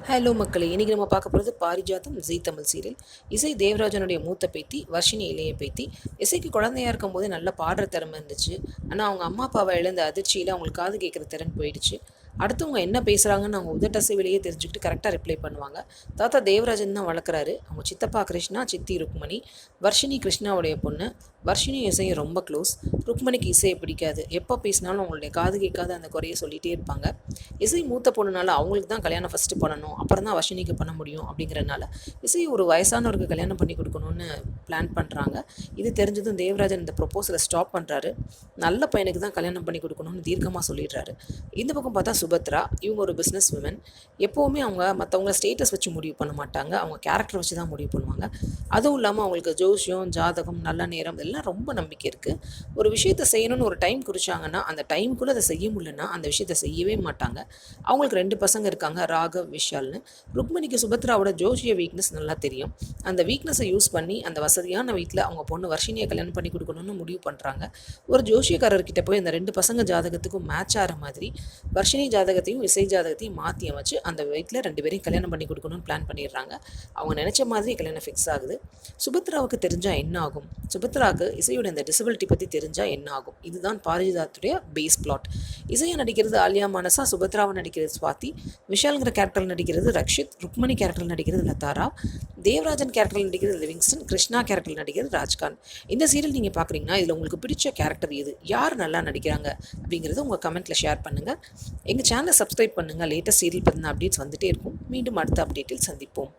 Hello மக்களே, இன்றைக்கி நம்ம பார்க்க போகிறது பாரிஜாதம் ஜீ தமிழ் சீரியல். இசை தேவராஜனுடைய மூத்த பேத்தி, வர்ஷினி இளைய பேத்தி. இசைக்கு குழந்தையாக இருக்கும்போது நல்ல பாடுற திறமை இருந்துச்சு. ஆனால் அவங்க அம்மா அப்பாவை இழந்த அதிர்ச்சியில் அவங்களுக்கு காது கேட்குற திறன் போயிடுச்சு. அடுத்தவங்க என்ன பேசுகிறாங்கன்னு அவங்க உதட்டசைவிலேயே தெரிஞ்சுக்கிட்டு கரெக்டாக ரிப்ளை பண்ணுவாங்க. தாத்தா தேவராஜன் தான் வளர்க்குறாரு. அவங்க சித்தப்பா கிருஷ்ணா, சித்தி ருக்மணி. வர்ஷினி கிருஷ்ணாவுடைய பொண்ணு. வர்ஷினி இசையும் ரொம்ப க்ளோஸ். ருக்மணிக்கு இசையை பிடிக்காது. எப்போ பேசினாலும் அவங்களுடைய காது கேட்காத அந்த குறையை சொல்லிகிட்டே இருப்பாங்க. இசை மூத்த பொண்ணுனால அவங்களுக்கு தான் கல்யாணம் ஃபஸ்ட்டு பண்ணணும், அப்புறம் தான் வர்ஷினிக்கு பண்ண முடியும் அப்படிங்கிறனால இசை ஒரு வயசானவருக்கு கல்யாணம் பண்ணி கொடுக்கணும்னு பிளான் பண்ணுறாங்க. இது தெரிஞ்சதும் தேவராஜன் இந்த ப்ரொப்போசலை ஸ்டாப் பண்ணுறாரு. நல்ல பையனுக்கு தான் கல்யாணம் பண்ணி கொடுக்கணும்னு தீர்க்கமாக சொல்லிடுறாரு. இந்த பக்கம் பார்த்தா சுபத்ரா, இவங்க ஒரு பிஸ்னஸ் விமன். எப்போவுமே அவங்க மற்றவங்கள ஸ்டேட்டஸ் வச்சு முடிவு பண்ண மாட்டாங்க, அவங்க கேரக்டர் வச்சு தான் முடிவு பண்ணுவாங்க. அதுவும் இல்லாமல் அவங்களுக்கு ஜோசியம், ஜாதகம், நல்ல நேரம் இதெல்லாம் ரொம்ப நம்பிக்கை இருக்குது. ஒரு விஷயத்தை செய்யணும்னு ஒரு டைம் குறிச்சாங்கன்னா அந்த டைமுக்குள்ளே அதை செய்ய முடியலன்னா அந்த விஷயத்தை செய்யவே மாட்டாங்க. அவங்களுக்கு 2 பசங்க இருக்காங்க, ராகவ், விஷால்னு. ருக்மணிக்கு சுபத்ராவோட ஜோஷிய வீக்னஸ் நல்லா தெரியும். அந்த வீக்னஸை யூஸ் பண்ணி அந்த வசதியான வீட்டில் அவங்க பொண்ணு வர்ஷினியை கல்யாணம் பண்ணி கொடுக்கணும்னு முடிவு பண்ணுறாங்க. ஒரு ஜோஷியக்காரர்கிட்ட போய் அந்த 2 பசங்க ஜாதகத்துக்கும் மேட்ச் ஆகிற மாதிரி வர்ஷினி ஜாதகத்தையும் இசை ஜாதகத்தையும் மாற்றி அமைச்சு அந்த வீட்டில் 2 பேரையும் கல்யாணம் பண்ணி கொடுக்கணும்னு பிளான் பண்ணிடுறாங்க. அவங்க நினச்ச மாதிரி கல்யாணம் ஃபிக்ஸ் ஆகுது. சுபத்ராவுக்கு தெரிஞ்சால் என்ன ஆகும், சுபத்ராவுக்கு இசையோட இந்த டிசபிலிட்டி பற்றி தெரிஞ்சால் என்ன ஆகும், இதுதான் பாரிஜாத்துடைய பேஸ் பிளாட். இசையை நடிக்கிறது ஆலியா மானசா, சுபத்ராவை நடிக்கிறது ஸ்வாதி, விஷால்ங்கிற கேரக்டரில் நடிக்கிறது ரக்ஷித், ருக்மணி கேரக்டரில் நடிக்கிறது லதாரா, தேவராஜன் கேரக்டரில் நடிக்கிறது லிவிங்ஸ்டன், கிருஷ்ணா கேரக்டரில் நடிக்கிறது ராஜ்காந்த். இந்த சீரியல் நீங்கள் பார்க்குறீங்கன்னா இதில் உங்களுக்கு பிடிச்ச கேரக்டர் எது, யார் நல்லா நடிக்கிறாங்க அப்படிங்கிறத உங்கள் கமெண்ட்டில் ஷேர் பண்ணுங்கள். எங்கள் சேனலை சப்ஸ்கிரைப் பண்ணுங்கள். லேட்டஸ்ட் சீரியல் பற்றின அப்டேட்ஸ் வந்துகிட்டே இருக்கும். மீண்டும் அடுத்த அப்டேட்டில் சந்திப்போம்.